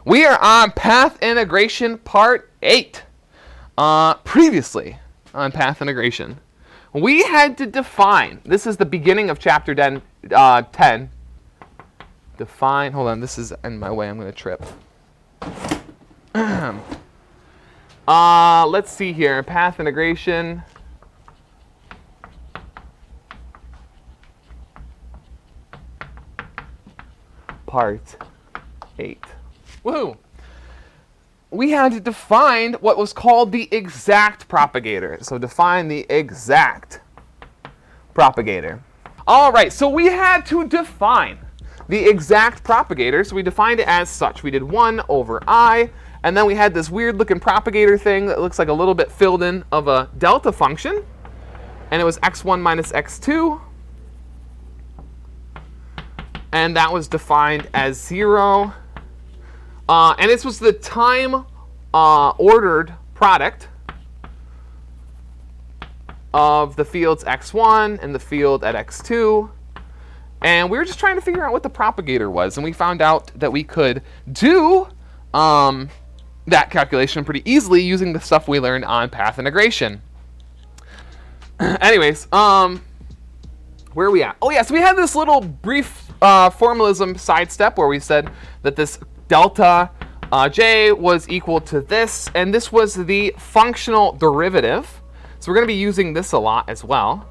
We are on path integration part 8. Previously on path integration, we had to define, this is the beginning of chapter 10. Define, hold on, this is in my way, I'm going to trip. Let's see here, path integration. Part 8. Woohoo! We had to define what was called the exact propagator. So define the exact propagator. All right, so we had to define the exact propagator. So we defined it as such. We did 1 over I, and then we had this weird looking propagator thing that looks like a little bit filled in of a delta function. And it was x1 minus x2. And that was defined as 0. And this was the time ordered product of the fields x1 and the field at x2. And we were just trying to figure out what the propagator was. And we found out that we could do that calculation pretty easily using the stuff we learned on path integration. Anyways, where are we at? Oh, yeah, so we had this little brief formalism sidestep where we said that this delta j was equal to this, and this was the functional derivative. So we're going to be using this a lot as well.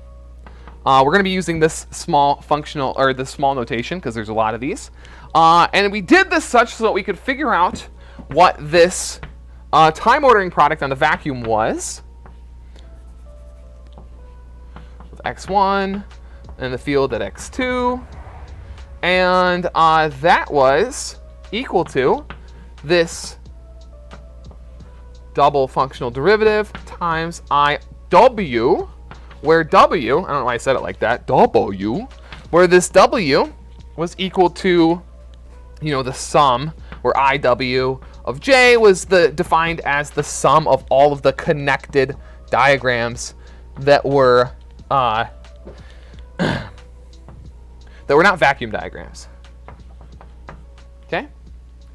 We're going to be using this small functional, or this small notation, because there's a lot of these. And we did this such so that we could figure out what this time ordering product on the vacuum was. With x1 and the field at x2. And that was equal to this double functional derivative times IW, where W, I don't know why I said it like that, W, where this W was equal to, the sum, where IW of J was defined as the sum of all of the connected diagrams that were not vacuum diagrams. Okay?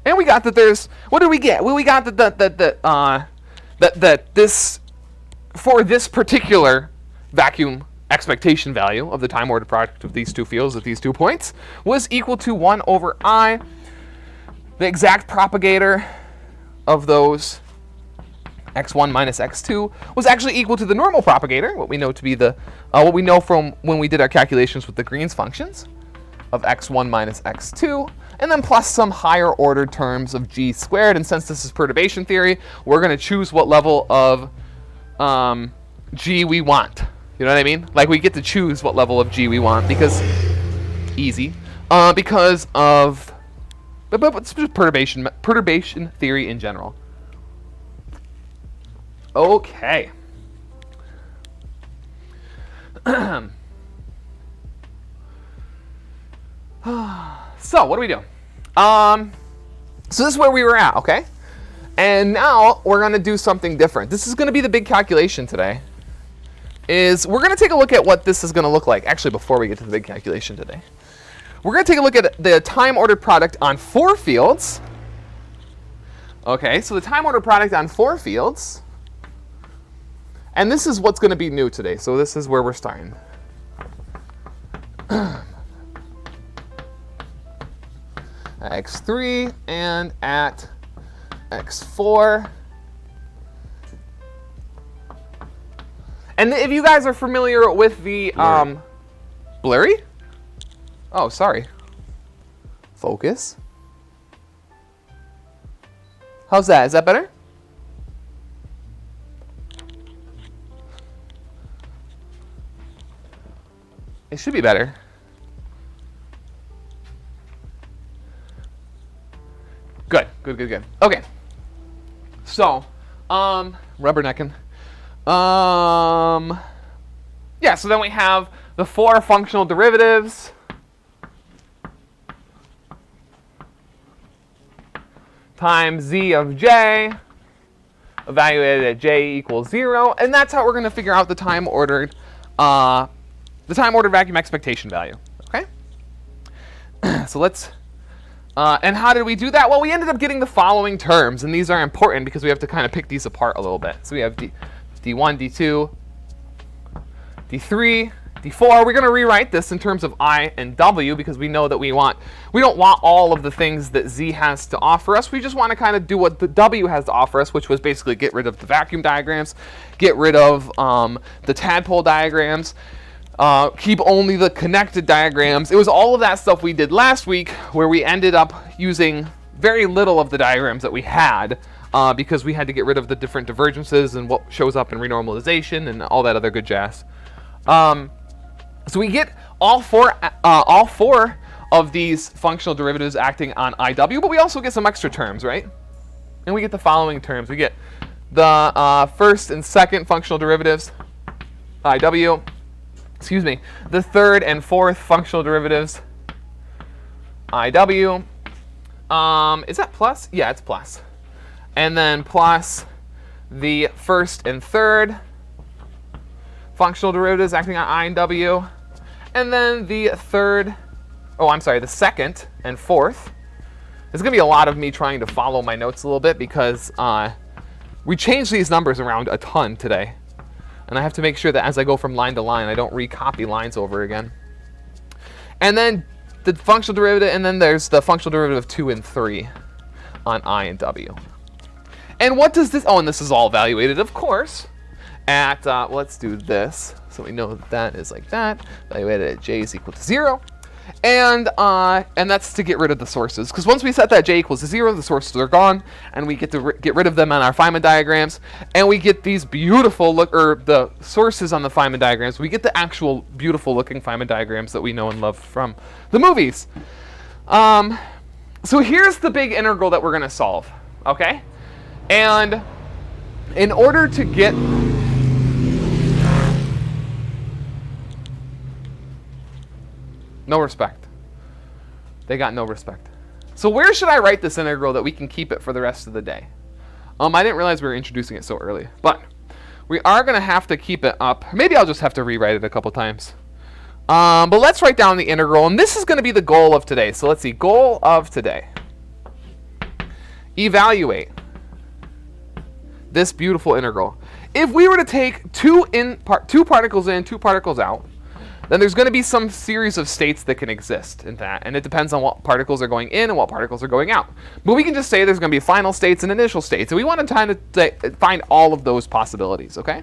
And we got that there's, what did we get? Well, we got that this, for this particular vacuum expectation value of the time ordered product of these two fields at these 2 points was equal to 1 over I. The exact propagator of those x1 minus x2 was actually equal to the normal propagator, what we know to be the, what we know from when we did our calculations with the Green's functions of x1 minus x2, and then plus some higher ordered terms of g squared. And since this is perturbation theory, we're going to choose what level of g we want. You know what I mean? Like, we get to choose what level of g we want because, easy, because of perturbation theory in general. Okay. So what do we do? So this is where we were at, okay? And now we're going to do something different. This is going to be the big calculation today. We're going to take a look at what this is going to look like. Actually, before we get to the big calculation today, we're going to take a look at the time ordered product on 4 fields. Okay, so the time ordered product on 4 fields. And this is what's going to be new today. So this is where we're starting. x3 and at x4. And if you guys are familiar with the blurry? Oh, sorry. Focus. How's that? Is that better? It should be better. Good. Okay. So, rubbernecking. Yeah, so then we have the 4 functional derivatives. Times z of j, evaluated at j equals 0. And that's how we're going to figure out the time ordered vacuum expectation value. Okay? So let's And how did we do that? Well, we ended up getting the following terms, and these are important because we have to kind of pick these apart a little bit. So we have D1, D2, D3, D4. We're going to rewrite this in terms of I and W because we know that we don't want all of the things that Z has to offer us. We just want to kind of do what the W has to offer us, which was basically get rid of the vacuum diagrams, get rid of the tadpole diagrams, keep only the connected diagrams. It was all of that stuff we did last week where we ended up using very little of the diagrams that we had because we had to get rid of the different divergences and what shows up in renormalization and all that other good jazz. So we get all four of these functional derivatives acting on IW, but we also get some extra terms, right? And we get the following terms. We get the first and second functional derivatives, IW. Excuse me. The third and fourth functional derivatives, IW. Is that plus? Yeah, it's plus. And then plus the first and third functional derivatives acting on I and W. And then the second and fourth. There's going to be a lot of me trying to follow my notes a little bit because we changed these numbers around a ton today. And I have to make sure that as I go from line to line, I don't recopy lines over again. And then the functional derivative, and then there's the functional derivative of 2 and 3 on I and W. And what does this, and this is all evaluated, of course, at, let's do this, so we know that that is like that, evaluated at j is equal to 0. And that's to get rid of the sources, because once we set that j equals to 0, the sources are gone, and we get to get rid of them on our Feynman diagrams, and we get these beautiful the sources on the Feynman diagrams. We get the actual beautiful looking Feynman diagrams that we know and love from the movies. So here's the big integral that we're going to solve, okay? And in order to get no respect. They got no respect. So where should I write this integral that we can keep it for the rest of the day? I didn't realize we were introducing it so early, but we are going to have to keep it up. Maybe I'll just have to rewrite it a couple times. But let's write down the integral, and this is going to be the goal of today. So let's see, goal of today. Evaluate this beautiful integral. If we were to take two particles in, two particles out, then there's going to be some series of states that can exist in that, and it depends on what particles are going in and what particles are going out. But we can just say there's going to be final states and initial states, and we want to find all of those possibilities, okay?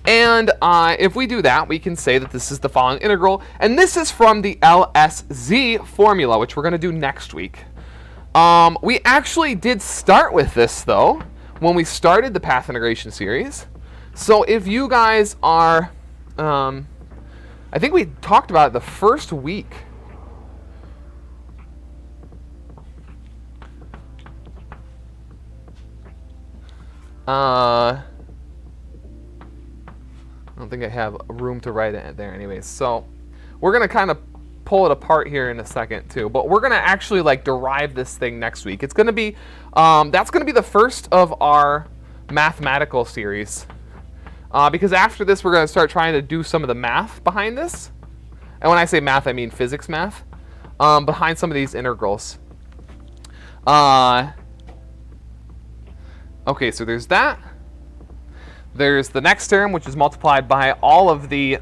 And if we do that, we can say that this is the following integral, and this is from the LSZ formula, which we're going to do next week. We actually did start with this, though, when we started the path integration series. So if you guys are... I think we talked about it the first week. I don't think I have room to write it there anyways. So we're going to kind of pull it apart here in a second too. But we're going to actually derive this thing next week. It's going to be, that's going to be the first of our mathematical series. Because after this, we're going to start trying to do some of the math behind this. And when I say math, I mean physics math. Behind some of these integrals. Okay, so there's that. There's the next term, which is multiplied by all of the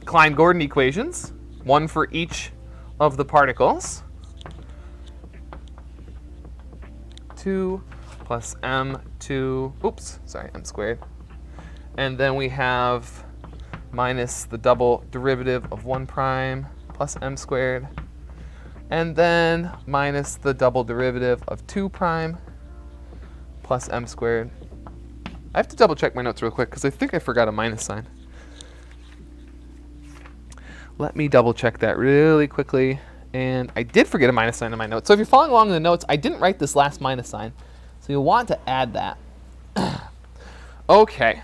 Klein-Gordon equations. One for each of the particles. 2 plus m2, m squared. And then we have minus the double derivative of 1 prime plus m squared. And then minus the double derivative of 2 prime plus m squared. I have to double check my notes real quick because I think I forgot a minus sign. Let me double check that really quickly. And I did forget a minus sign in my notes. So if you're following along in the notes, I didn't write this last minus sign. So you'll want to add that. Okay.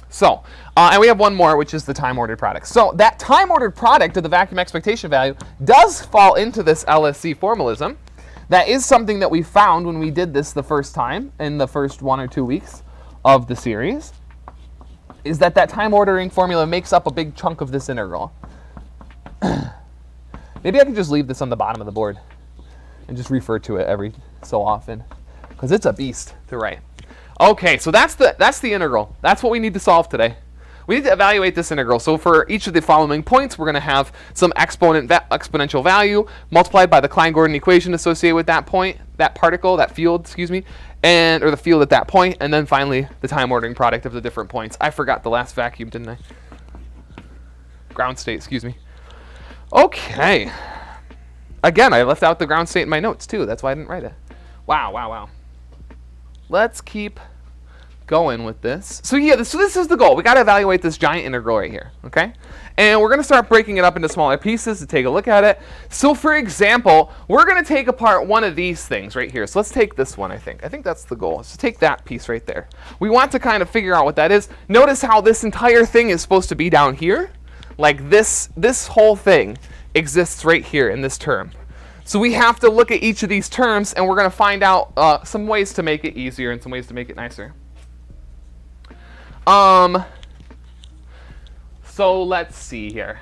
So, and we have one more, which is the time-ordered product. So that time-ordered product of the vacuum expectation value does fall into this LSC formalism. That is something that we found when we did this the first time in the first 1 or 2 weeks of the series, is that time ordering formula makes up a big chunk of this integral. Maybe I could just leave this on the bottom of the board and just refer to it every so often, because it's a beast to write. Okay, so that's the integral. That's what we need to solve today. We need to evaluate this integral. So for each of the following points, we're going to have some exponential value multiplied by the Klein-Gordon equation associated with that point, that particle, that field, excuse me, or the field at that point, and then finally the time ordering product of the different points. I forgot the last vacuum, didn't I? Ground state, excuse me. Okay. Again, I left out the ground state in my notes too. That's why I didn't write it. Wow. Let's keep going with this. So yeah, so this is the goal. We got to evaluate this giant integral right here, okay? And we're going to start breaking it up into smaller pieces to take a look at it. So for example, we're going to take apart one of these things right here. So let's take this one, I think. I think that's the goal. So take that piece right there. We want to kind of figure out what that is. Notice how this entire thing is supposed to be down here. Like this whole thing exists right here in this term. So we have to look at each of these terms, and we're going to find out some ways to make it easier and some ways to make it nicer. So let's see here.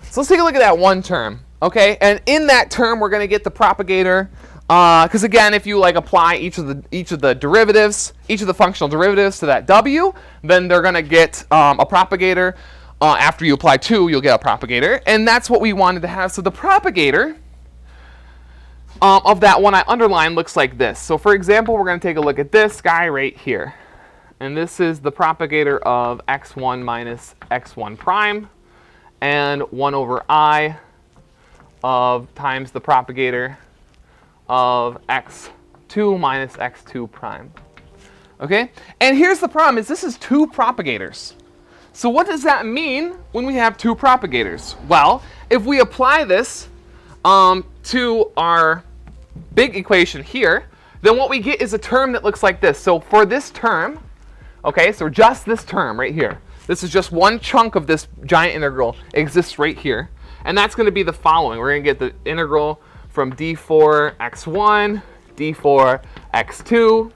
So let's take a look at that one term, okay? And in that term, we're going to get the propagator. Because again, if you like apply each of the derivatives, each of the functional derivatives to that w, then they're going to get a propagator. After you apply 2, you'll get a propagator, and that's what we wanted to have. So the propagator of that one I underlined looks like this. So for example, we're going to take a look at this guy right here, and this is the propagator of x1 minus x1 prime, and 1 over I of times the propagator of x2 minus x2 prime. Okay? And here's the problem, is this is 2 propagators. So what does that mean when we have 2 propagators? Well, if we apply this to our big equation here, then what we get is a term that looks like this. So for this term, okay, so just this term right here, this is just one chunk of this giant integral exists right here. And that's going to be the following. We're going to get the integral from d4 x1, d4 x2,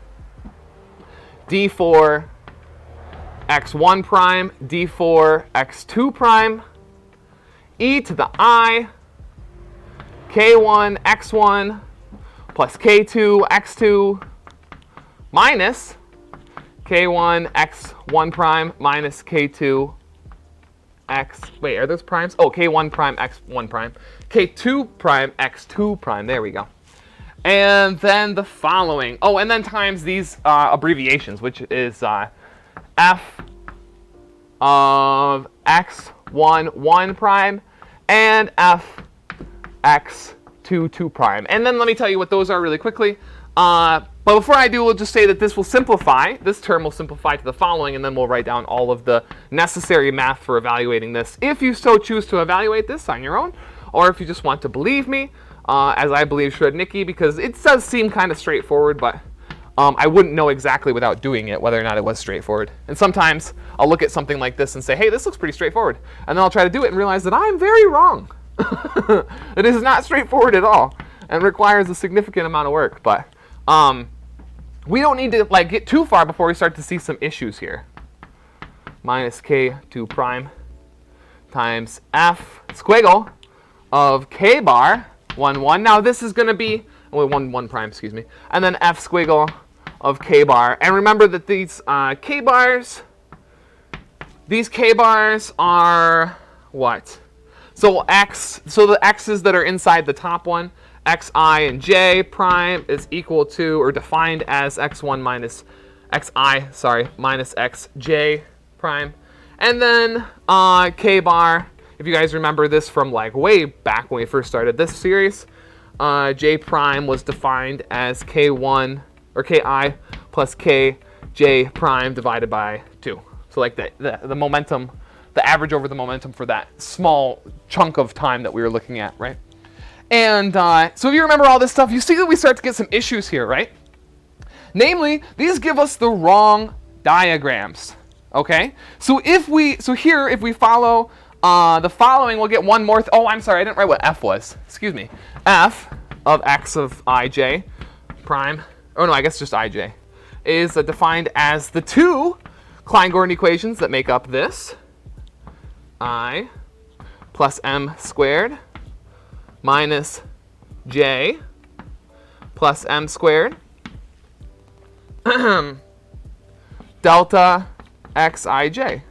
d4 x1 prime, d4 x2 prime, e to the I, k1 x1 plus k2 x2 minus k1 x1 prime minus k2 x, wait, are those primes? Oh, k1 prime x1 prime, k2 prime x2 prime, there we go. And then the following, oh, and then times these abbreviations, which is f of x1 1 prime and f x2 2 prime. And then let me tell you what those are really quickly. But before I do, we'll just say that this will simplify. This term will simplify to the following, and then we'll write down all of the necessary math for evaluating this. If you so choose to evaluate this on your own, or if you just want to believe me, as I believe should Nikki, because it does seem kind of straightforward, but I wouldn't know exactly without doing it whether or not it was straightforward. And sometimes I'll look at something like this and say, hey, this looks pretty straightforward. And then I'll try to do it and realize that I'm very wrong. It is not straightforward at all and requires a significant amount of work. But we don't need to get too far before we start to see some issues here. Minus k2 prime times f squiggle of k bar 1 1. Now this is going to be 1 prime, excuse me, and then f squiggle of k bar. And remember that these k bars are what? So the x's that are inside the top one, xi and j prime is equal to, or defined as x1 minus minus xj prime. And then k bar, if you guys remember this from way back when we first started this series, j prime was defined as k1 or ki plus kj prime divided by 2. So the momentum, the average over the momentum for that small chunk of time that we were looking at, right? And so if you remember all this stuff, you see that we start to get some issues here, right? Namely, these give us the wrong diagrams, okay? So if we follow the following, we'll get one more. Oh, I'm sorry, I didn't write what f was. Excuse me. F of x of ij prime. Oh no, I guess just ij. is defined as the two Klein-Gordon equations that make up this. I plus m squared minus j plus m squared delta xij.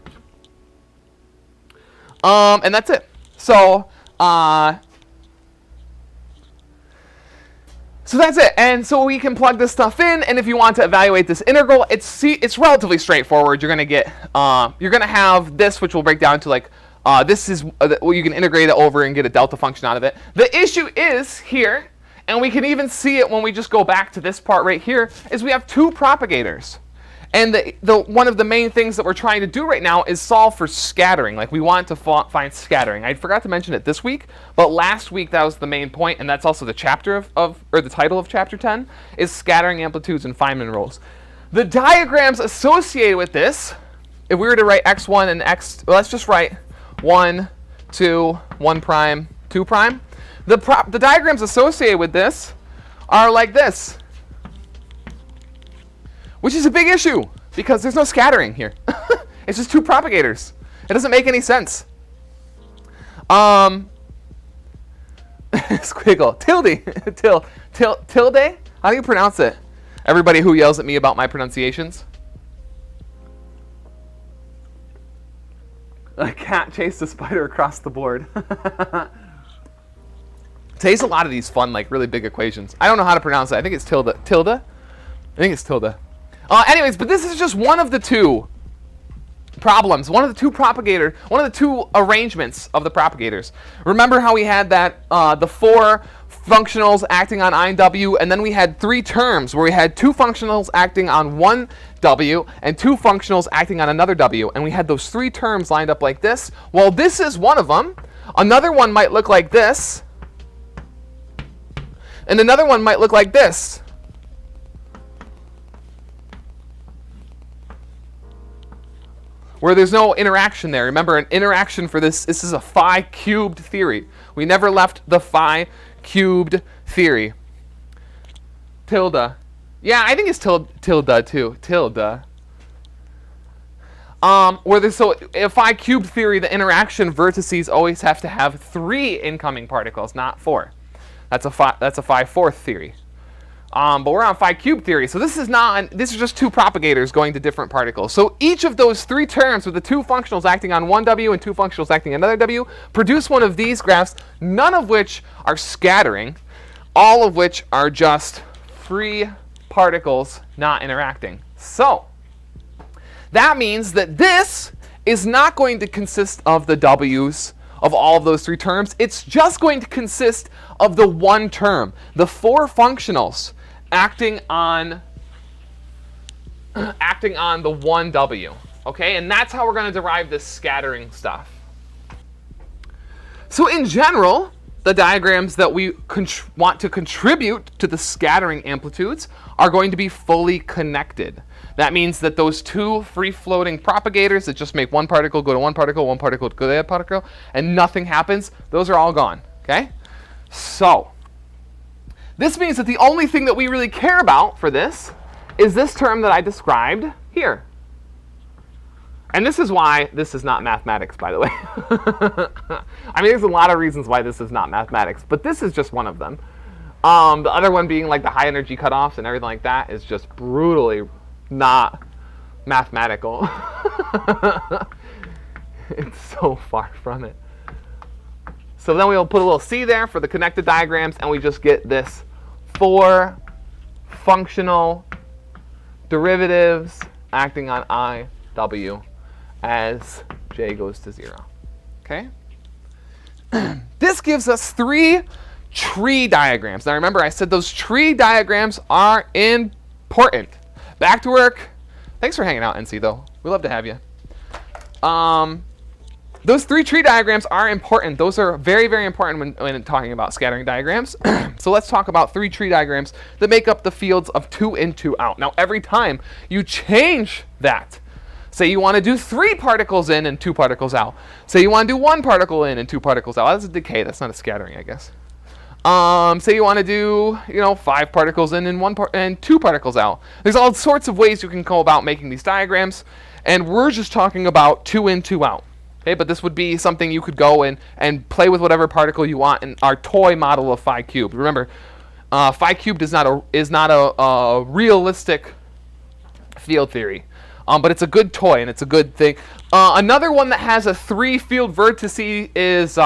And that's it. So that's it. And so we can plug this stuff in, and if you want to evaluate this integral, it's relatively straightforward. You're going to get you're going to have this, which will break down to like this is well, you can integrate it over and get a delta function out of it. The issue is here, and we can even see it when we just go back to this part right here, is we have two propagators. And the one of the main things that we're trying to do right now is solve for scattering. Like, we want to find scattering. I forgot to mention it this week, but last week that was the main point, and that's also the chapter or the title of chapter 10, is scattering amplitudes and Feynman rules. The diagrams associated with this, if we were to write x1 and well, let's just write 1, 2, 1 prime, 2 prime. The diagrams associated with this are like this, which is a big issue because there's no scattering here. It's just two propagators. It doesn't make any sense. Squiggle. Tilde? How do you pronounce it? Everybody who yells at me about my pronunciations. A cat chased a spider across the board. Today's a lot of these fun, like, really big equations. I don't know how to pronounce it. I think it's tilde. Tilde? I think it's tilde. Anyways, but this is just one of the two problems, one of the two arrangements of the propagators. Remember how we had that, the four functionals acting on I and W, and then we had three terms where we had two functionals acting on one W and two functionals acting on another W, and we had those three terms lined up like this. Well, this is one of them. Another one might look like this, and another one might look like this. Where there's no interaction there. Remember, an interaction for this is a phi cubed theory. We never left the phi cubed theory. Tilde. Yeah, I think it's tilde too. Tilde. Where there's a phi cubed theory, the interaction vertices always have to have 3 incoming particles, not 4. That's a phi fourth theory. But we're on phi cubed theory, so this is just two propagators going to different particles. So each of those three terms with the two functionals acting on one W and two functionals acting on another W produce one of these graphs, none of which are scattering, all of which are just free particles not interacting. So that means that this is not going to consist of the W's of all of those three terms. It's just going to consist of the one term, the four functionals acting on the one W. Okay, and that's how we're going to derive this scattering stuff. So in general, the diagrams that we want to contribute to the scattering amplitudes are going to be fully connected. That means that those two free-floating propagators that just make one particle go to one particle go to the other particle, and nothing happens, those are all gone. Okay? So this means that the only thing that we really care about for this is this term that I described here. And this is why this is not mathematics, by the way. I mean, there's a lot of reasons why this is not mathematics, but this is just one of them. The other one being like the high energy cutoffs and everything like that is just brutally not mathematical. It's so far from it. So then we'll put a little C there for the connected diagrams, and we just get this 4 functional derivatives acting on I, W as j goes to 0. Okay? This gives us 3 tree diagrams. Now remember, I said those tree diagrams are important. Back to work. Thanks for hanging out, NC, though. We love to have you. Those 3 tree diagrams are important. Those are very, very important when talking about scattering diagrams. So let's talk about 3 tree diagrams that make up the fields of 2 in, 2 out. Now, every time you change that, say you want to do 3 particles in and 2 particles out. Say you want to do 1 particle in and 2 particles out. That's a decay. That's not a scattering, I guess. Say you want to do, 5 particles in and and 2 particles out. There's all sorts of ways you can go about making these diagrams, and we're just talking about 2 in, 2 out. Okay, but this would be something you could go and play with whatever particle you want in our toy model of phi cubed. Remember, phi cubed is not a realistic field theory, but it's a good toy and it's a good thing. Another one that has a 3 field vertices is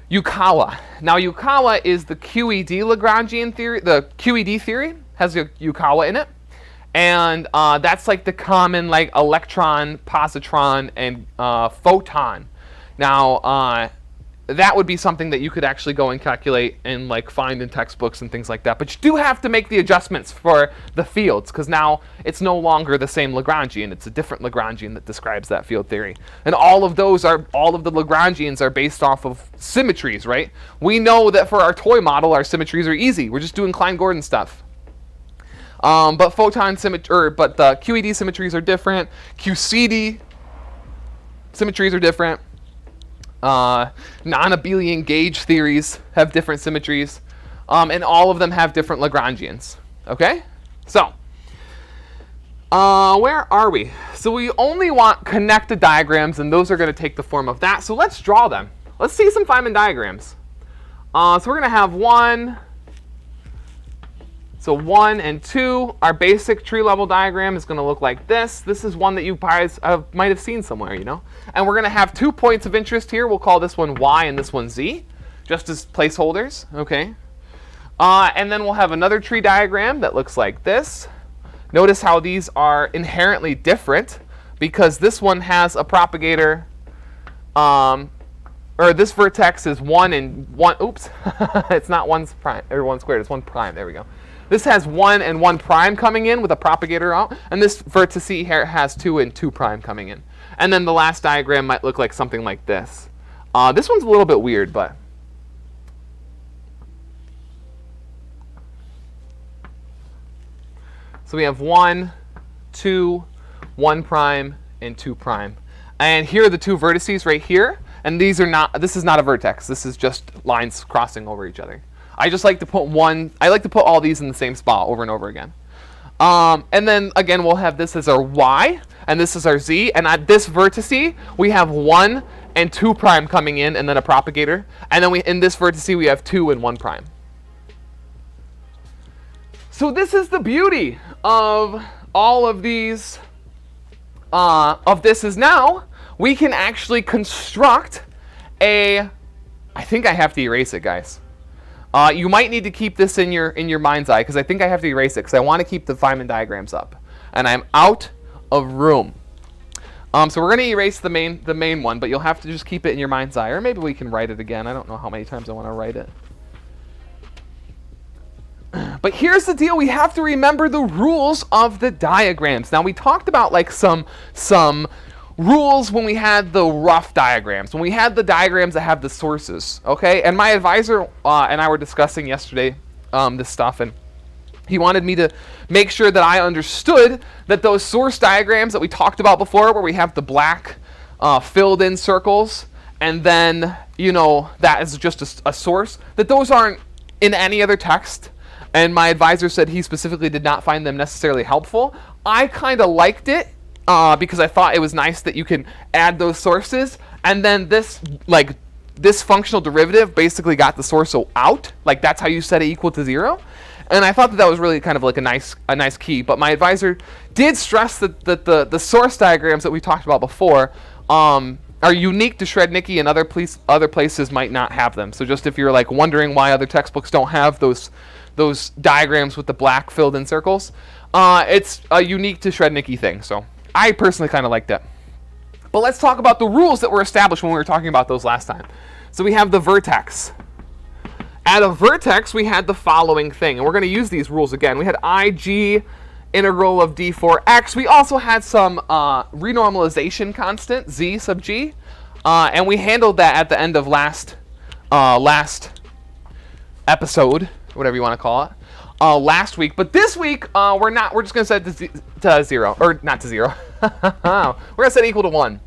Yukawa. Now Yukawa is the QED Lagrangian theory. The QED theory has a Yukawa in it, and that's like the common like electron, positron, and photon. Now that would be something that you could actually go and calculate and like find in textbooks and things like that. But you do have to make the adjustments for the fields, because now it's no longer the same Lagrangian. It's a different Lagrangian that describes that field theory. And all of the Lagrangians are based off of symmetries, right? We know that for our toy model, our symmetries are easy. We're just doing Klein-Gordon stuff. But the QED symmetries are different. QCD symmetries are different. Non-abelian gauge theories have different symmetries, and all of them have different Lagrangians. Okay? So, where are we? So we only want connected diagrams, and those are going to take the form of that. So let's draw them. Let's see some Feynman diagrams. So we're going to have 1. So 1 and 2, our basic tree level diagram is going to look like this. This is one that you guys might have seen somewhere, And we're going to have 2 points of interest here. We'll call this one Y and this one Z, just as placeholders, okay? And then we'll have another tree diagram that looks like this. Notice how these are inherently different, because this one has a propagator, or this vertex is 1 and 1. Oops, it's not 1 prime or 1 squared. It's 1 prime. There we go. This has 1 and 1 prime coming in with a propagator out, and this vertex here has 2 and 2 prime coming in. And then the last diagram might look like something like this. This one's a little bit weird, but so we have 1, 2, 1 prime, and 2 prime. And here are the 2 vertices right here. And this is not a vertex. This is just lines crossing over each other. I just like to put all these in the same spot over and over again. And then again, we'll have this as our Y, and this is our Z. And at this vertice, we have 1 and 2 prime coming in, and then a propagator. And then in this vertice, we have 2 and 1 prime. So this is the beauty of all of these, is now we can actually construct I think I have to erase it, guys. You might need to keep this in your mind's eye, because I think I have to erase it, because I want to keep the Feynman diagrams up. And I'm out of room. So we're going to erase the main one, but you'll have to just keep it in your mind's eye. Or maybe we can write it again. I don't know how many times I want to write it. But here's the deal. We have to remember the rules of the diagrams. Now, we talked about like some rules when we had the rough diagrams, when we had the diagrams that have the sources, okay? And my advisor and I were discussing yesterday this stuff, and he wanted me to make sure that I understood that those source diagrams that we talked about before, where we have the black filled in circles, and then, that is just a source, that those aren't in any other text. And my advisor said he specifically did not find them necessarily helpful. I kind of liked it, because I thought it was nice that you can add those sources, and then this functional derivative basically got the source out. Like, that's how you set it equal to 0. And I thought that was really kind of like a nice key. But my advisor did stress that the source diagrams that we talked about before are unique to Srednicki, and other places might not have them. So just if you're like wondering why other textbooks don't have those diagrams with the black filled in circles, it's a unique to Srednicki thing. So I personally kind of like that. But let's talk about the rules that were established when we were talking about those last time. So we have the vertex. At a vertex, we had the following thing, and we're going to use these rules again. We had IG integral of d4x. We also had some renormalization constant, z sub g, and we handled that at the end of last episode, whatever you want to call it, last week. But this week, we're just going to set it to 0, or not to 0. We're going to set it equal to 1,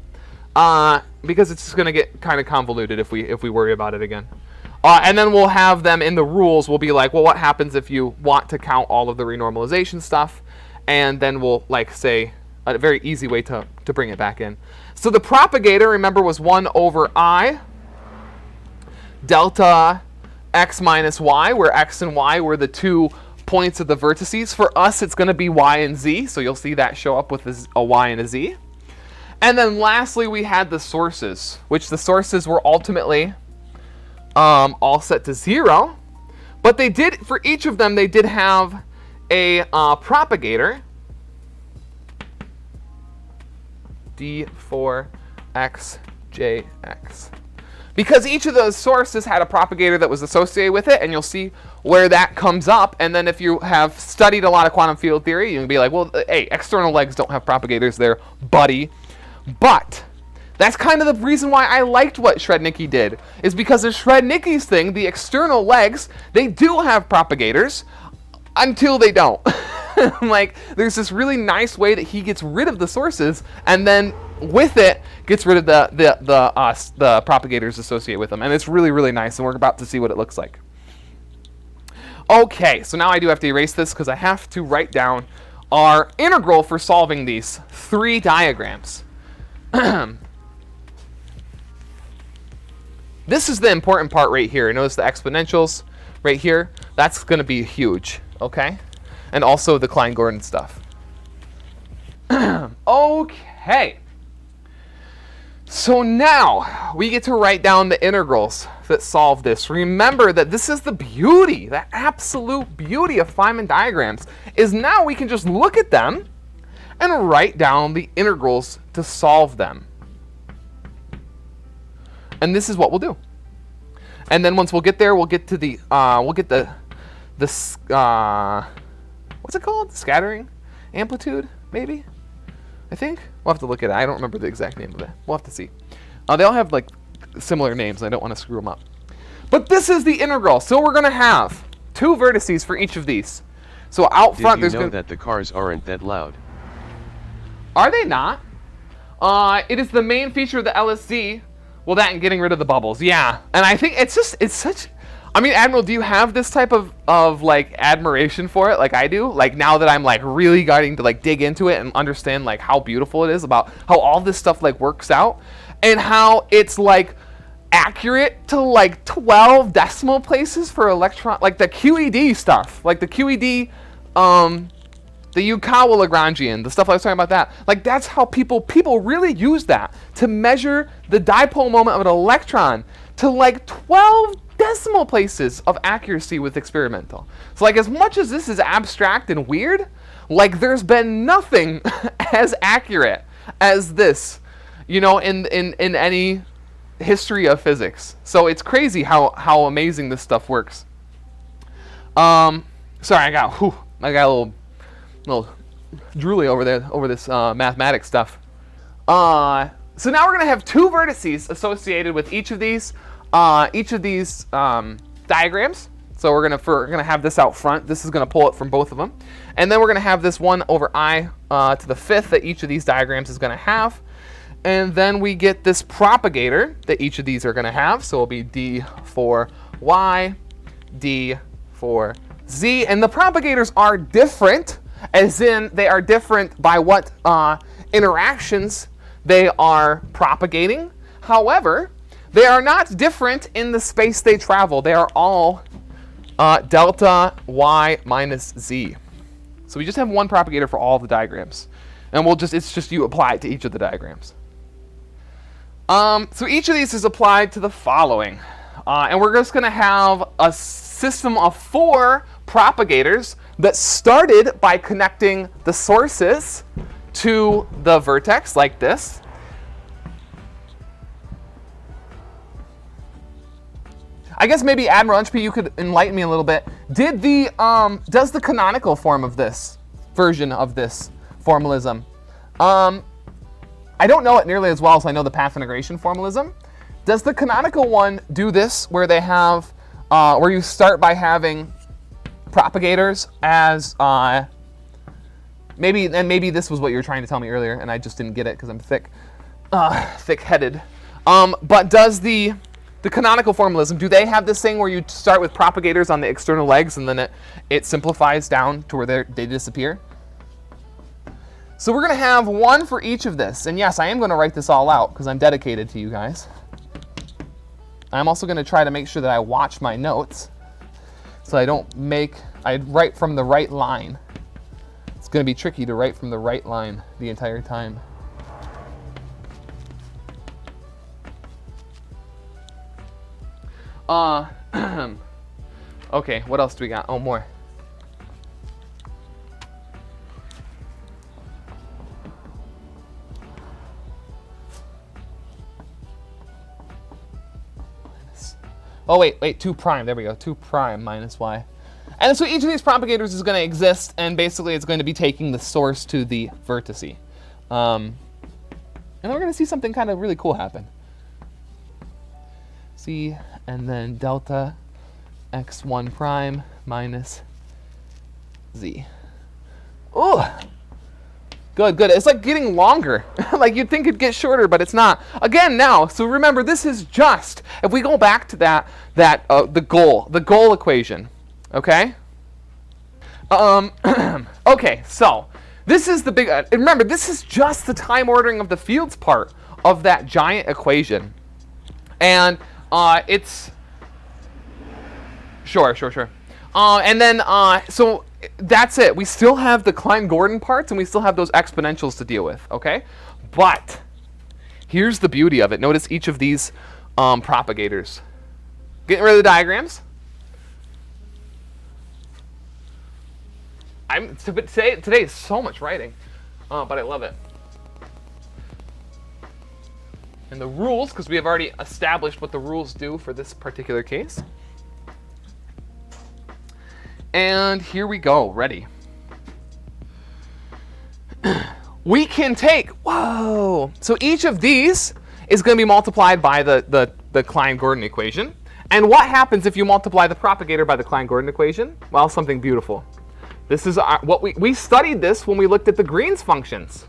because it's just going to get kind of convoluted if we worry about it again. And then we'll have them in the rules. We'll be like, well, what happens if you want to count all of the renormalization stuff? And then we'll like say a very easy way to bring it back in. So the propagator, remember, was 1 over I delta x minus y, where x and y were the 2 points of the vertices. For us, it's going to be y and z, so you'll see that show up with a y and a z. And then lastly, we had the sources, which the sources were ultimately all set to 0. But they did, for each of them, they did have a propagator, d4xjx. Because each of those sources had a propagator that was associated with it, and you'll see where that comes up. And then if you have studied a lot of quantum field theory, you can be like, well, hey, external legs don't have propagators there, buddy. But that's kind of the reason why I liked what Srednicki did, is because in Srednicki's thing, the external legs, they do have propagators until they don't. Like, there's this really nice way that he gets rid of the sources, and then with it gets rid of the propagators associated with them, and it's really, really nice, and we're about to see what it looks like. Okay, so now I do have to erase this because I have to write down our integral for solving these 3 diagrams. This is the important part right here. Notice the exponentials right here. That's going to be huge, okay? And also the Klein-Gordon stuff. Okay. So now we get to write down the integrals that solve this. Remember that this is the beauty, the absolute beauty of Feynman diagrams, is now we can just look at them and write down the integrals to solve them. And this is what we'll do. And then once we'll get there, we'll get to the what's it called? Scattering amplitude, maybe? I think. We'll have to look at it. I don't remember the exact name of it. We'll have to see. They all have like similar names. I don't want to screw them up. But this is the integral. So we're going to have 2 vertices for each of these. So out front, there's going to... Did you know that the cars aren't that loud? Are they not? It is the main feature of the LSD. Well, that and getting rid of the bubbles. Yeah. And I think it's such... I mean, Admiral, do you have this type of like admiration for it like I do? Like now that I'm like really getting to like dig into it and understand like how beautiful it is, about how all this stuff like works out, and how it's like accurate to like 12 decimal places for electron, like the QED stuff, like the QED, the Yukawa Lagrangian, the stuff I was talking about, that. Like that's how people really use that to measure the dipole moment of an electron to like 12 decimal places of accuracy with experimental. So like as much as this is abstract and weird, like there's been nothing as accurate as this, you know, in any history of physics. So it's crazy how amazing this stuff works. Sorry, I got a little drooly over this mathematics stuff. So now we're gonna have 2 vertices associated with each of these diagrams. So we're gonna have this out front. This is gonna pull it from both of them, and then we're gonna have this 1 over I to the 5th that each of these diagrams is gonna have, and then we get this propagator that each of these are gonna have. So it'll be d for y, d for z, and the propagators are different, as in they are different by what interactions they are propagating. However, they are not different in the space they travel. They are all delta y minus z. So we just have 1 propagator for all of the diagrams. And it's just you apply it to each of the diagrams. So each of these is applied to the following. And we're just going to have a system of 4 propagators that started by connecting the sources to the vertex like this. I guess maybe Admiral HP, you could enlighten me a little bit. Does the canonical form of this version of this formalism, I don't know it nearly as well as I know the path integration formalism. Does the canonical one do this, where they have, where you start by having propagators as, maybe this was what you were trying to tell me earlier, and I just didn't get it because I'm thick-headed. But does the the canonical formalism, do they have this thing where you start with propagators on the external legs and then it simplifies down to where they disappear? So we're going to have one for each of this. And yes, I am going to write this all out because I'm dedicated to you guys. I'm also going to try to make sure that I watch my notes so I write from the right line. It's going to be tricky to write from the right line the entire time. Okay, what else do we got? Oh, more. Oh, wait, 2 prime. There we go. 2 prime minus y. And so each of these propagators is going to exist, and basically it's going to be taking the source to the vertice. And then we're going to see something kind of really cool happen. C, and then delta x1 prime minus z. Oh, good. It's like getting longer. Like you'd think it'd get shorter, but it's not. Again, now, so remember, this is just, if we go back to the goal equation, okay? Okay, so this is the big, remember, this is just the time ordering of the fields part of that giant equation. And it's, sure. And then, so that's it. We still have the Klein-Gordon parts, and we still have those exponentials to deal with, okay? But here's the beauty of it. Notice each of these propagators. Getting rid of the diagrams. Today is so much writing, but I love it. And the rules, because we have already established what the rules do for this particular case. And here we go, ready. We can take, whoa. So each of these is going to be multiplied by the Klein-Gordon equation. And what happens if you multiply the propagator by the Klein-Gordon equation? Well, something beautiful. This is what we studied this when we looked at the Green's functions,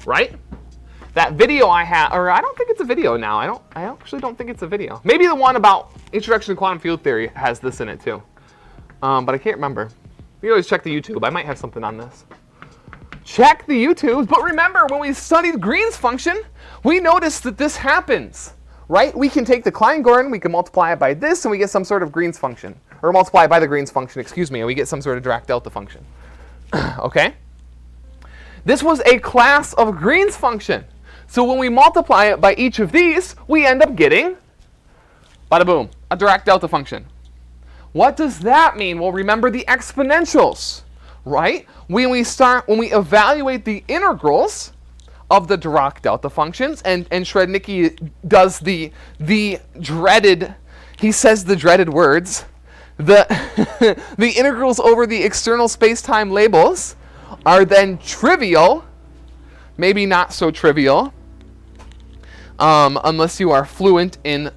right? That video I have, or I don't think it's a video now. I actually don't think it's a video. Maybe the one about Introduction to Quantum Field Theory has this in it too. But I can't remember. You always check the YouTube. I might have something on this. Check the YouTube. But remember, when we studied Green's function, we noticed that this happens, right? We can take the Klein-Gordon, we can multiply it by this, and we get some sort of Green's function. Or multiply it by the Green's function, excuse me, and we get some sort of Dirac delta function. Okay? This was a class of Green's function. So when we multiply it by each of these, we end up getting, bada boom, a Dirac delta function. What does that mean? Well, remember the exponentials, right? When we evaluate the integrals of the Dirac delta functions, and Srednicki does the dreaded, he says the dreaded words, the integrals over the external space-time labels are then trivial, maybe not so trivial, unless you are fluent in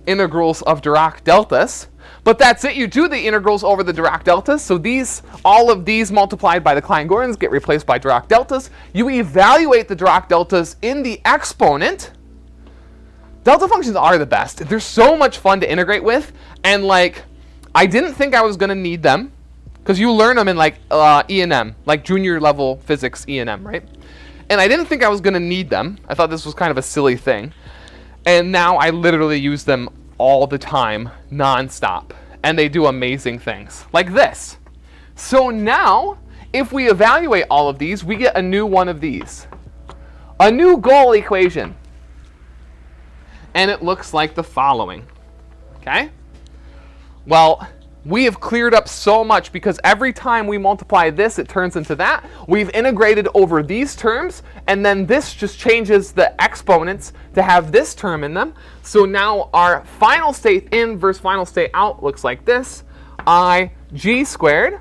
integrals of Dirac deltas. But that's it. You do the integrals over the Dirac deltas. So all of these multiplied by the Klein-Gordons get replaced by Dirac deltas. You evaluate the Dirac deltas in the exponent. Delta functions are the best. They're so much fun to integrate with. And like, I didn't think I was going to need them, because you learn them in like E&M, like junior level physics E&M, right? And I didn't think I was going to need them. I thought this was kind of a silly thing. And now I literally use them all the time, non-stop. And they do amazing things, like this. So now, if we evaluate all of these, we get a new one of these. A new goal equation. And it looks like the following. Okay? Well, we have cleared up so much because every time we multiply this, it turns into that. We've integrated over these terms, and then this just changes the exponents to have this term in them. So now our final state in versus final state out looks like this. I g squared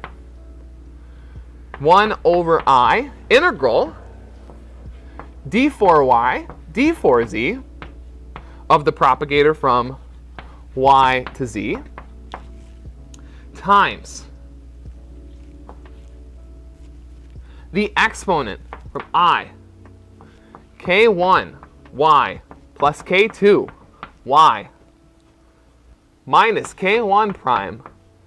1 over I integral d4y d4z of the propagator from y to z times the exponent from I k1 y plus k2 y minus k1 prime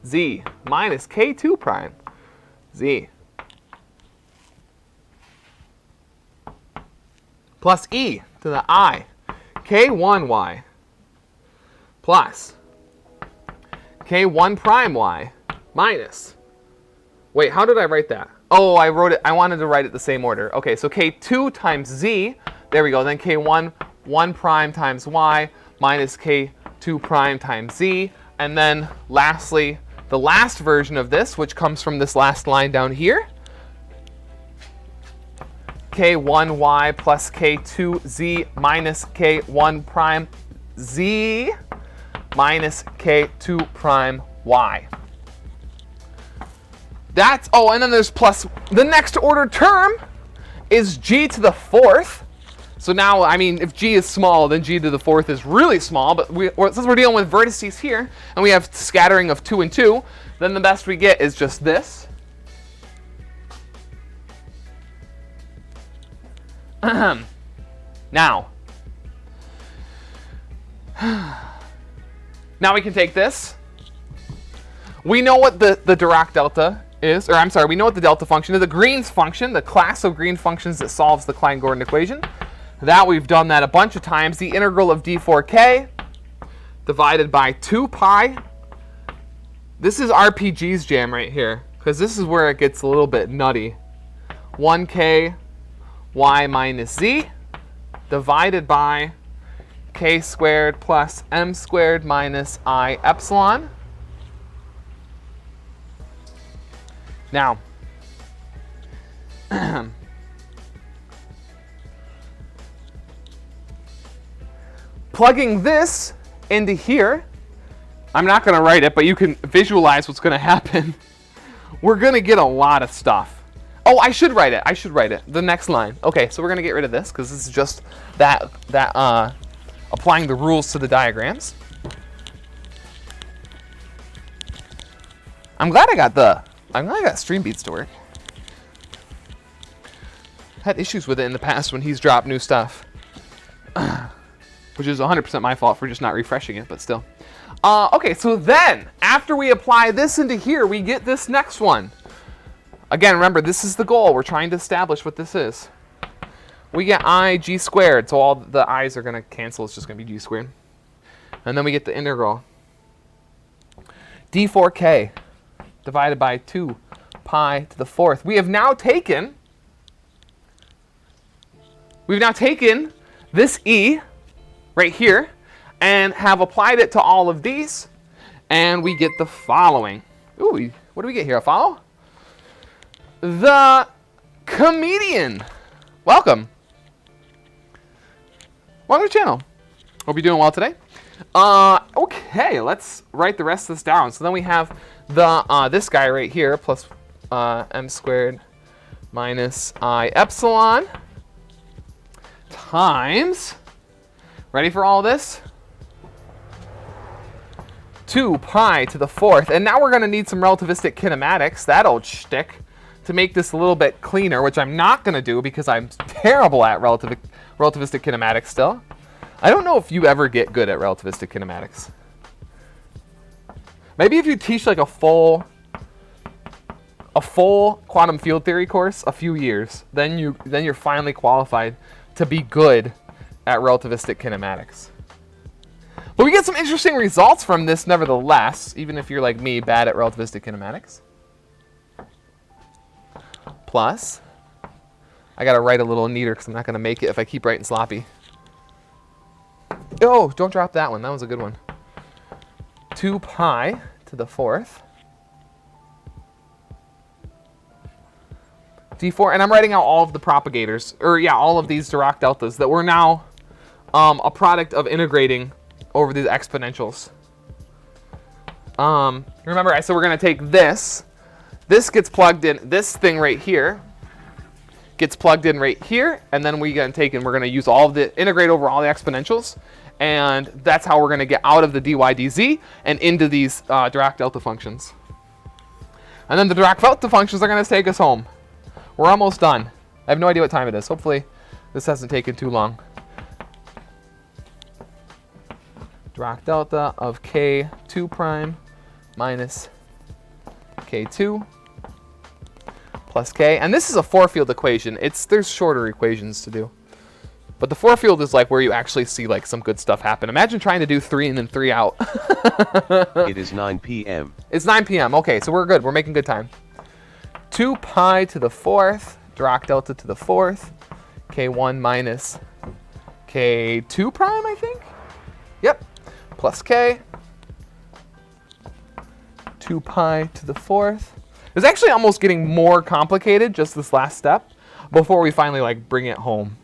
z minus k2 prime z plus e to the I k1y plus k1 prime y minus, wait, how did I write that? Oh, I wrote it, I wanted to write it the same order. Okay, so k2 times z, there we go, then k1 1 prime times y minus k2 prime times z, and then lastly, the last version of this, which comes from this last line down here, k1y plus k2z minus k1 prime z minus k2 prime y. That's, oh, and then there's plus, the next order term is g to the fourth. So now, I mean, if g is small, then g to the fourth is really small, but since we're dealing with vertices here, and we have scattering of 2 and 2, then the best we get is just this. Now we can take this. We know what the Dirac delta is, or I'm sorry, we know what the delta function is. The Green's function, the class of green functions that solves the Klein-Gordon equation. That we've done that a bunch of times. The integral of d4k divided by 2 pi. This is RPG's jam right here, because this is where it gets a little bit nutty. 1k y minus z divided by k squared plus m squared minus I epsilon. Now, plugging this into here, I'm not going to write it, but you can visualize what's going to happen. We're going to get a lot of stuff. Oh, I should write it. I should write it. The next line. Okay, so we're going to get rid of this because this is just that applying the rules to the diagrams. I'm glad I got Stream Beats to work. Had issues with it in the past when he's dropped new stuff. Which is 100% my fault for just not refreshing it, but still. Okay, so then, after we apply this into here, we get this next one. Again, remember, this is the goal. We're trying to establish what this is. We get I g squared, so all the i's are going to cancel. It's just going to be g squared. And then we get the integral. d4k divided by 2 pi to the fourth. We have now taken this e right here and have applied it to all of these, and we get the following. Ooh, what do we get here? A follow? The comedian. Welcome. Welcome to the channel. Hope you're doing well today. Okay, let's write the rest of this down. So then we have the this guy right here plus m squared minus I epsilon times, ready for all this? 2 pi to the fourth. And now we're going to need some relativistic kinematics, that old shtick, to make this a little bit cleaner, which I'm not going to do because I'm terrible at relativistic kinematics still. I don't know if you ever get good at relativistic kinematics. Maybe if you teach like a full quantum field theory course a few years, then you're finally qualified to be good at relativistic kinematics. But we get some interesting results from this nevertheless, even if you're like me, bad at relativistic kinematics. Plus, I gotta write a little neater because I'm not gonna make it if I keep writing sloppy. Oh, don't drop that one. That was a good one. 2 pi to the fourth. d4, and I'm writing out all of the propagators, or yeah, all of these Dirac deltas that we're now a product of integrating over these exponentials. Remember, I said we're going to take this. This gets plugged in, this thing right here gets plugged in right here, and then we're going to use all of the, integrate over all the exponentials, and that's how we're going to get out of the dy dz and into these Dirac delta functions. And then the Dirac delta functions are going to take us home. We're almost done. I have no idea what time it is. Hopefully this hasn't taken too long. Dirac delta of K2 prime minus K2 plus K. And this is a four-field equation. There's shorter equations to do. But the four-field is like where you actually see like some good stuff happen. Imagine trying to do 3 and then 3 out. It is 9 p.m. It's 9 p.m. Okay, so we're good. We're making good time. 2 pi to the 4th, Dirac delta to the 4th, K1 minus K2 prime, I think? Yep, plus K. 2 pi to the 4th. It's actually almost getting more complicated, just this last step, before we finally like bring it home.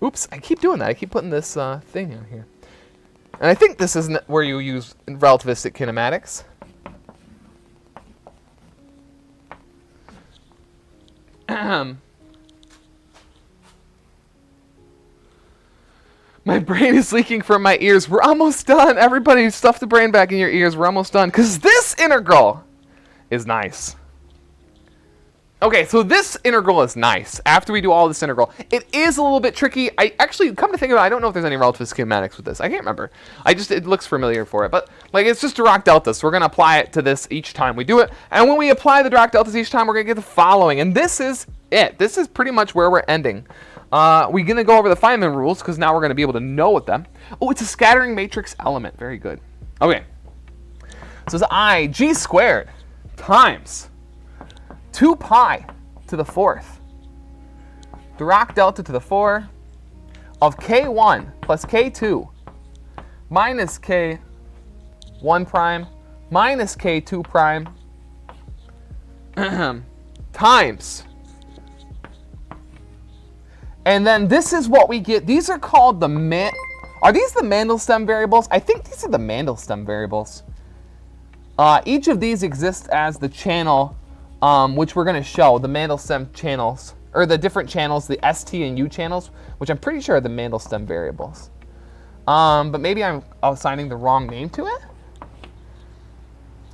Oops, I keep doing that. I keep putting this thing in here. And I think this isn't where you use relativistic kinematics. My brain is leaking from my ears. We're almost done. Everybody stuff the brain back in your ears. We're almost done. Because this integral is nice. Okay, so this integral is nice. After we do all this integral, it is a little bit tricky. I actually, come to think of it, I don't know if there's any relativist kinematics with this. I can't remember. It looks familiar for it. But like, it's just Dirac delta, so we're going to apply it to this each time we do it. And when we apply the Dirac deltas each time, we're going to get the following. And this is it. This is pretty much where we're ending. We're going to go over the Feynman rules, because now we're going to be able to know what them. Oh, it's a scattering matrix element. Very good. Okay. So it's Ig squared times 2 pi to the 4th, Dirac delta to the 4 of K1 plus K2 minus K1 prime minus K2 prime times. And then this is what we get. These are called are these the Mandelstem variables? I think these are the Mandelstem variables. Each of these exists as the channel which we're going to show, the Mandelstem channels, or the different channels, the ST and U channels, which I'm pretty sure are the Mandelstem variables. But maybe I'm assigning the wrong name to it.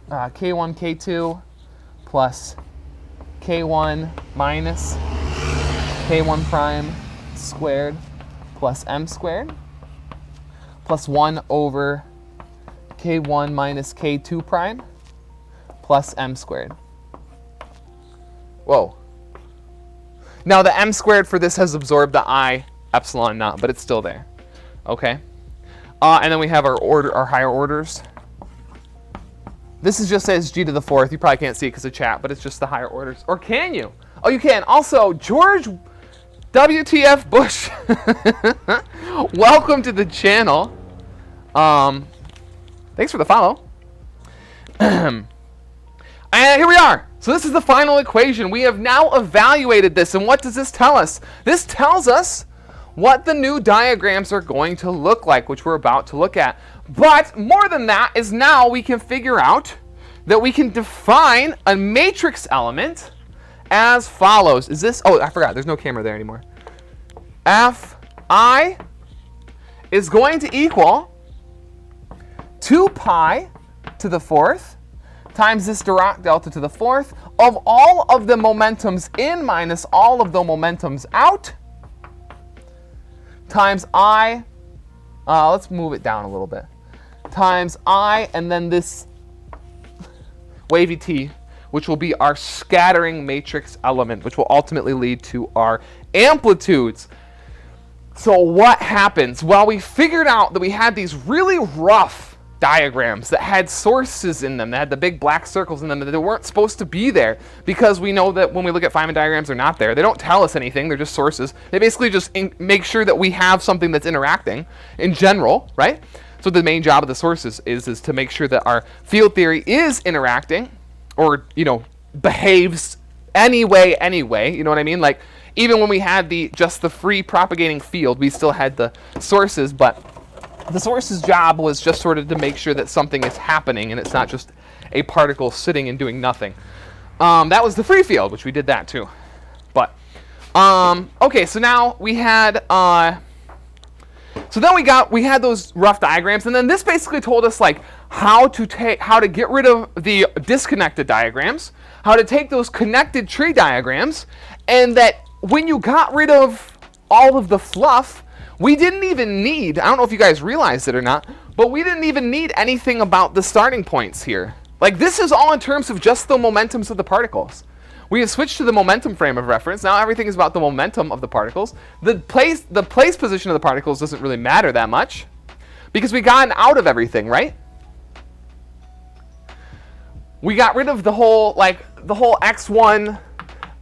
K1, K2 plus K1 minus K1 prime squared plus M squared plus 1 over K1 minus K2 prime plus M squared. Whoa. Now the M squared for this has absorbed the I epsilon naught, but it's still there. Okay. And then we have our higher orders. This is just says G to the 4th. You probably can't see it because of chat, but it's just the higher orders. Or can you? Oh, you can. Also, George WTF Bush. Welcome to the channel. Thanks for the follow. And here we are. So this is the final equation. We have now evaluated this. And what does this tell us? This tells us what the new diagrams are going to look like, which we're about to look at. But more than that is now we can figure out that we can define a matrix element as follows. Is this, oh, I forgot. There's no camera there anymore. Fi is going to equal 2 pi to the 4th times this Dirac delta to the 4th of all of the momentums in minus all of the momentums out times I, let's move it down a little bit, times I, and then this wavy t, which will be our scattering matrix element, which will ultimately lead to our amplitudes. So what happens? Well, we figured out that we had these really rough diagrams that had sources in them, that had the big black circles in them, that they weren't supposed to be there, because we know that when we look at Feynman diagrams, they're not there. They don't tell us anything. They're just sources. They basically just make sure that we have something that's interacting in general, right? So the main job of the sources is to make sure that our field theory is interacting, or, you know, behaves anyway, you know what I mean? Like, even when we had just the free propagating field, we still had the sources, but the source's job was just sort of to make sure that something is happening and it's not just a particle sitting and doing nothing. That was the free field, which we did that too. But, okay, so now we had, so then we had those rough diagrams, and then this basically told us like how to get rid of the disconnected diagrams, how to take those connected tree diagrams, and that when you got rid of all of the fluff, We didn't even need, I don't know if you guys realized it or not, but we didn't even need anything about the starting points here. Like, this is all in terms of just the momentums of the particles. We have switched to the momentum frame of reference. Now everything is about the momentum of the particles. The place position of the particles doesn't really matter that much because we got out of everything, right? We got rid of the whole x1,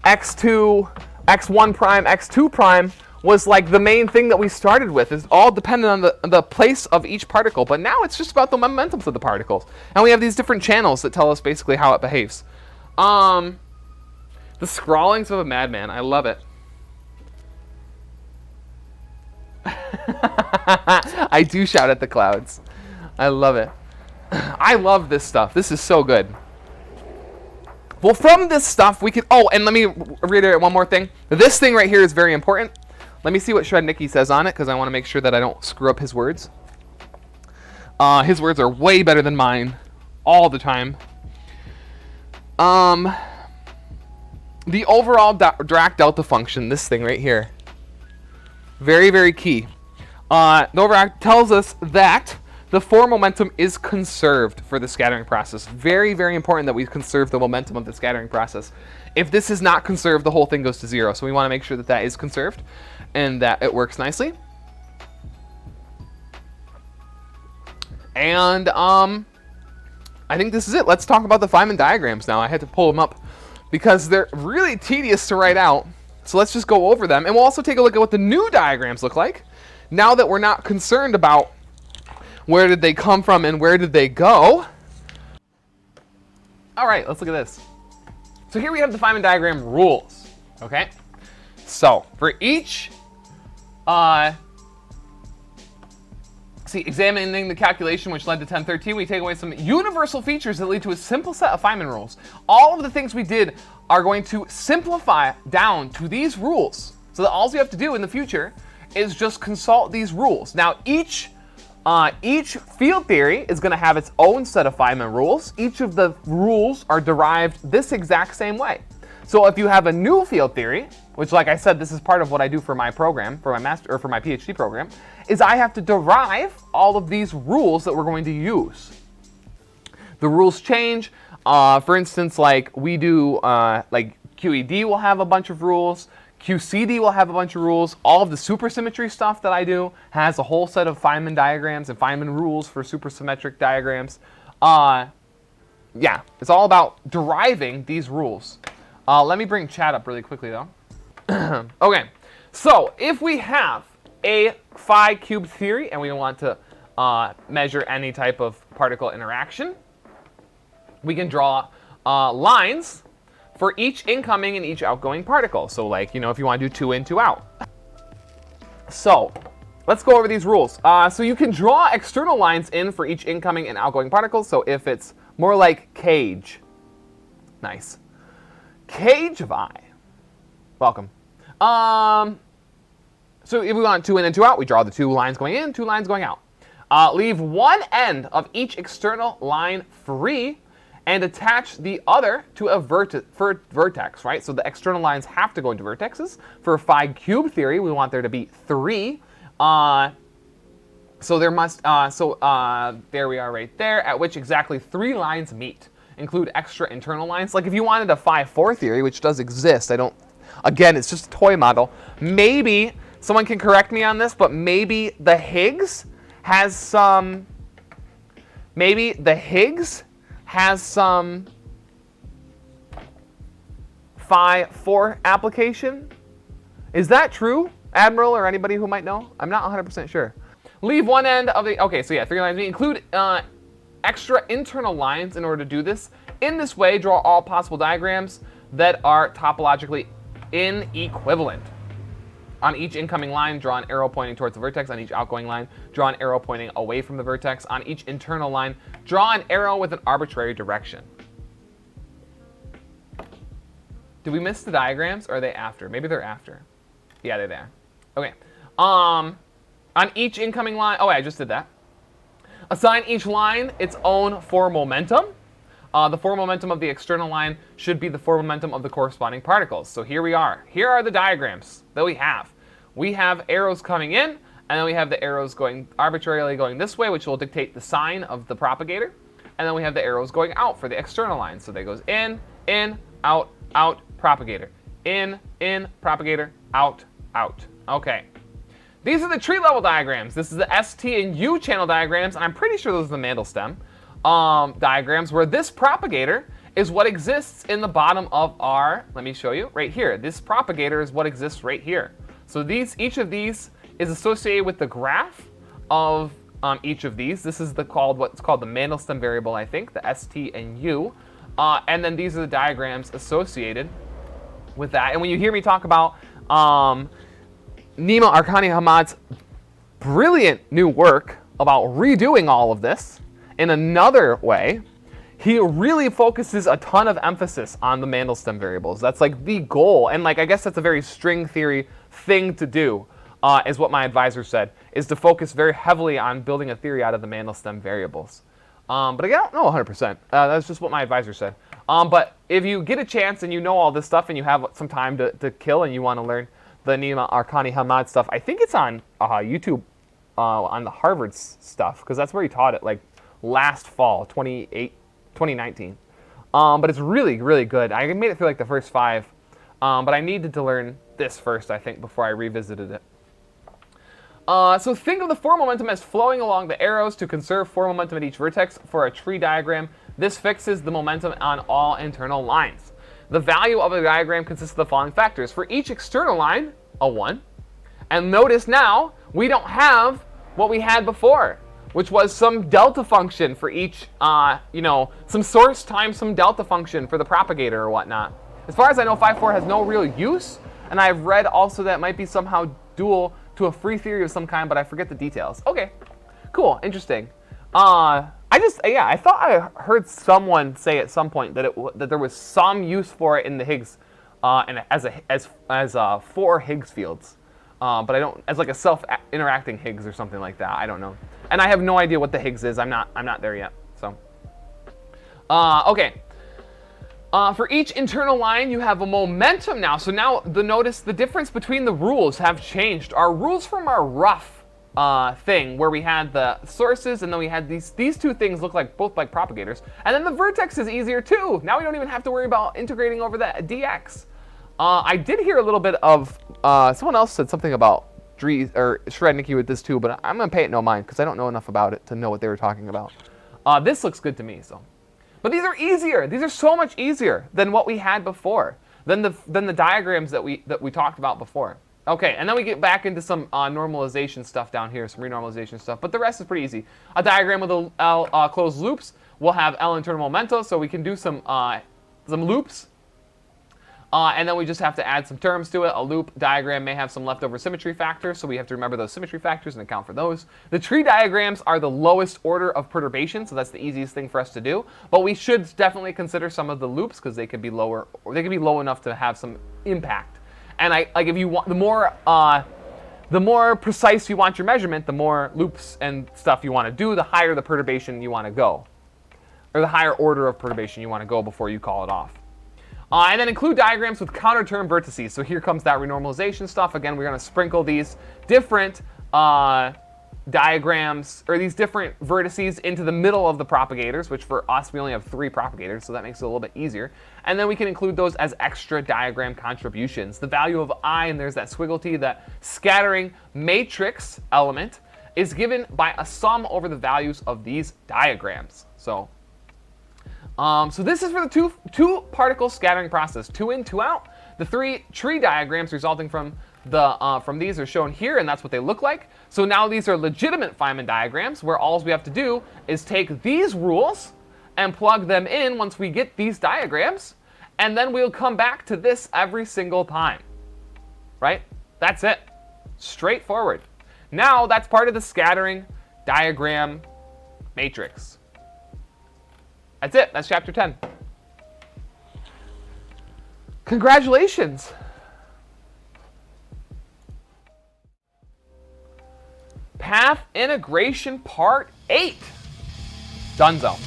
x2, x1 prime, x2 prime was like the main thing that we started with. It's all dependent on the place of each particle. But now it's just about the momentums of the particles. And we have these different channels that tell us basically how it behaves. The scrawlings of a madman. I love it. I do shout at the clouds. I love it. I love this stuff. This is so good. Well, from this stuff, we can... Oh, and let me reiterate one more thing. This thing right here is very important. Let me see what Shrednicki says on it, because I want to make sure that I don't screw up his words. His words are way better than mine all the time. The overall Dirac delta function, this thing right here, very, very key. The overall tells us that the form momentum is conserved for the scattering process. Very, very important that we conserve the momentum of the scattering process. If this is not conserved, the whole thing goes to zero. So we want to make sure that that is conserved and that it works nicely. And I think this is it. Let's talk about the Feynman diagrams now. I had to pull them up because they're really tedious to write out. So let's just go over them. And we'll also take a look at what the new diagrams look like now that we're not concerned about where did they come from and where did they go. All right, let's look at this. So here we have the Feynman diagram rules, okay? So for each, examining the calculation which led to 1013, we take away some universal features that lead to a simple set of Feynman rules. All of the things we did are going to simplify down to these rules. So that all you have to do in the future is just consult these rules. Now each field theory is going to have its own set of Feynman rules. Each of the rules are derived this exact same way. So if you have a new field theory, which, like I said, this is part of what I do for my program, for my master or for my PhD program, is I have to derive all of these rules that we're going to use. The rules change. For instance, like we do, like QED will have a bunch of rules. QCD will have a bunch of rules. All of the supersymmetry stuff that I do has a whole set of Feynman diagrams and Feynman rules for supersymmetric diagrams. Yeah, it's all about deriving these rules. Let me bring chat up really quickly, though. Okay, so if we have a phi cubed theory and we want to measure any type of particle interaction, we can draw lines for each incoming and each outgoing particle. So like, you know, if you want to do 2 in, 2 out. So let's go over these rules. So you can draw external lines in for each incoming and outgoing particle. So if it's more like cage, nice. Cage of I, welcome. So if we want 2 in and 2 out, we draw the 2 lines going in, 2 lines going out. Leave one end of each external line free and attach the other to a vertex, right? So the external lines have to go into vertexes. For phi cube theory, we want there to be 3. So there must, there we are right there, at which exactly 3 lines meet. Include extra internal lines. Like if you wanted a phi 4 theory, which does exist, again, it's just a toy model. Maybe, someone can correct me on this, but maybe the Higgs has some phi 4 application. Is that true, Admiral, or anybody who might know? I'm not 100% sure. Leave one end of the, okay, so yeah, 3 lines. We include extra internal lines in order to do this. In this way, draw all possible diagrams that are topologically inequivalent. On each incoming line, draw an arrow pointing towards the vertex. On each outgoing line, draw an arrow pointing away from the vertex. On each internal line, draw an arrow with an arbitrary direction. Did we miss the diagrams, or are they after? Maybe they're after. Yeah, they're there. Okay. On each incoming line, oh, wait, I just did that. Assign each line its own form momentum. The form momentum of the external line should be the form momentum of the corresponding particles. So here we are. Here are the diagrams that we have. We have arrows coming in And then we have the arrows going arbitrarily going this way, which will dictate the sign of the propagator. And then we have the arrows going out for the external lines. So that goes in, out, out, propagator. In, propagator, out, out. Okay. These are the tree level diagrams. This is the ST and U channel diagrams, and I'm pretty sure those are the Mandelstem diagrams, where this propagator is what exists in the bottom of our, let me show you, right here. This propagator is what exists right here. So each of these is associated with the graph of each of these. This is what's called the Mandelstem variable, I think, the ST and U. And then these are the diagrams associated with that. And when you hear me talk about Nima Arkani Hamad's brilliant new work about redoing all of this in another way, he really focuses a ton of emphasis on the Mandelstem variables. That's like the goal. And like, I guess that's a very string theory thing to do, is what my advisor said, is to focus very heavily on building a theory out of the Mandelstem variables. But I don't know 100%. That's just what my advisor said. But if you get a chance and you know all this stuff and you have some time to kill and you want to learn the Nima Arkani Hamad stuff, I think it's on YouTube on the Harvard stuff, because that's where he taught it like last fall, 2019. But it's really, really good. I made it through like the first 5, but I needed to learn this first, I think, before I revisited it. So think of the forward momentum as flowing along the arrows to conserve forward momentum at each vertex for a tree diagram. This fixes the momentum on all internal lines. The value of a diagram consists of the following factors. For each external line, a 1. And notice now, we don't have what we had before, which was some delta function for each, some source times some delta function for the propagator or whatnot. As far as I know, 5.4 has no real use, and I've read also that it might be somehow dual to a free theory of some kind, but I forget the details. Okay, cool, interesting. I thought I heard someone say at some point that that there was some use for it in the Higgs, and as for Higgs fields, but I don't, as like a self-interacting Higgs or something like that. I don't know, and I have no idea what the Higgs is. I'm not there yet. So, okay. For each internal line, you have a momentum now. So now notice the difference between the rules have changed. Our rules from our rough thing, where we had the sources and then we had these two things look like both like propagators. And then the vertex is easier too. Now we don't even have to worry about integrating over that dx. I did hear a little bit of, someone else said something about Shrednicki with this too, but I'm going to pay it no mind because I don't know enough about it to know what they were talking about. This looks good to me, so. But these are easier. These are so much easier than what we had before, than the diagrams that we talked about before. Okay, and then we get back into some normalization stuff down here, some renormalization stuff, but the rest is pretty easy. A diagram with L closed loops will have L internal momenta, so we can do some loops. And then we just have to add some terms to it. A loop diagram may have some leftover symmetry factors, so we have to remember those symmetry factors and account for those. The tree diagrams are the lowest order of perturbation, so that's the easiest thing for us to do. But we should definitely consider some of the loops because they could be lower, or they could be low enough to have some impact. And if you want, the more precise you want your measurement, the more loops and stuff you want to do, the higher the perturbation you want to go, or the higher order of perturbation you want to go before you call it off. And then include diagrams with counter-term vertices. So here comes that renormalization stuff. Again, we're going to sprinkle these different diagrams, or these different vertices into the middle of the propagators, which for us, we only have 3 propagators, so that makes it a little bit easier. And then we can include those as extra diagram contributions. The value of I, and there's that squiggle T, that scattering matrix element, is given by a sum over the values of these diagrams. So this is for the two particle scattering process, 2 in, 2 out. The 3 tree diagrams resulting from these are shown here, and that's what they look like. So now these are legitimate Feynman diagrams, where all we have to do is take these rules and plug them in once we get these diagrams, and then we'll come back to this every single time. Right? That's it. Straightforward. Now that's part of the scattering diagram matrix. That's it. That's chapter 10. Congratulations. Path integration part 8. Dunzo.